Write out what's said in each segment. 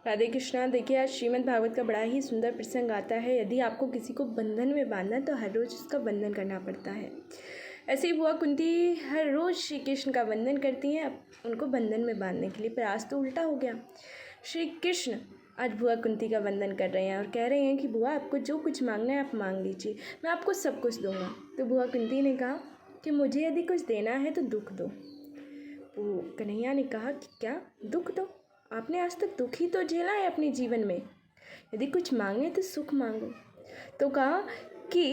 राधे कृष्णा। देखिए, आज श्रीमद् भागवत का बड़ा ही सुंदर प्रसंग आता है। यदि आपको किसी को बंधन में बांधना है तो हर रोज़ उसका बंधन करना पड़ता है। ऐसे ही बुआ कुंती हर रोज़ श्री कृष्ण का वंदन करती हैं उनको बंधन में बांधने के लिए, पर आज तो उल्टा हो गया। श्री कृष्ण आज बुआ कुंती का वंदन कर रहे हैं और कह रहे हैं कि बुआ आपको जो कुछ मांगना है आप मांग लीजिए, मैं आपको सब कुछ दूंगा। तो बुआ कुंती ने कहा कि मुझे यदि कुछ देना है तो दुख दो। वो कन्हैया ने कहा कि क्या दुख दो? आपने आज तक दुख ही तो झेला है अपने जीवन में, यदि कुछ मांगे तो सुख मांगो। तो कहा कि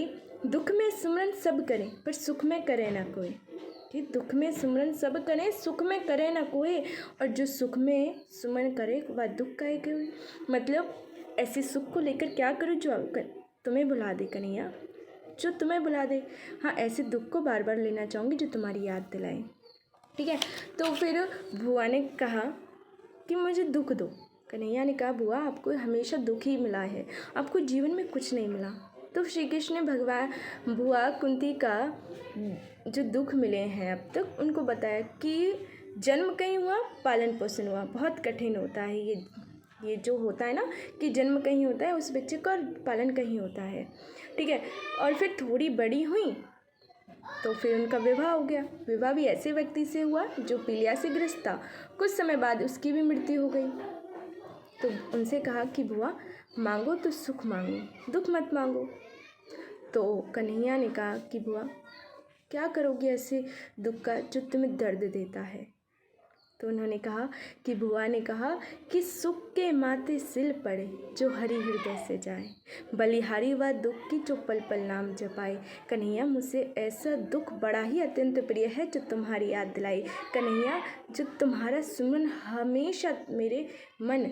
दुख में सुमरन सब करें पर सुख में करे ना कोई, कि दुख में सुमरन सब करें सुख में करे ना कोई, और जो सुख में सुमरन करे वह दुख का कोई। मतलब ऐसे सुख को लेकर क्या करो जो तुम्हें भुला दे कन्हैया, जो तुम्हें भुला दे। हाँ, ऐसे दुख को बार बार लेना चाहूँगी जो तुम्हारी याद दिलाए। ठीक है, तो फिर बुआ ने कहा कि मुझे दुख दो। कन्हैया ने कहा बुआ आपको हमेशा दुख ही मिला है, आपको जीवन में कुछ नहीं मिला। तो श्री कृष्ण ने भगवान बुआ कुंती का जो दुख मिले हैं अब तक उनको बताया कि जन्म कहीं हुआ पालन पोषण हुआ, बहुत कठिन होता है ये जो होता है ना कि जन्म कहीं होता है उस बच्चे का और पालन कहीं होता है। ठीक है, और फिर थोड़ी बड़ी हुई तो फिर उनका विवाह हो गया। विवाह भी ऐसे व्यक्ति से हुआ जो पीलिया से ग्रस्त था। कुछ समय बाद उसकी भी मृत्यु हो गई। तो उनसे कहा कि बुआ मांगो तो सुख मांगो, दुख मत मांगो। तो कन्हैया ने कहा कि बुआ क्या करोगे ऐसे दुख का जो तुम्हें दर्द देता है? तो उन्होंने कहा कि बुआ ने कहा कि सुख के माथे सिल पड़े जो हरि हृदय से जाए, बलिहारी व दुख की जो पल पल नाम जपाए। कन्हैया मुझसे ऐसा दुख बड़ा ही अत्यंत प्रिय है जो तुम्हारी याद दिलाई। कन्हैया जो तुम्हारा सुमन हमेशा मेरे मन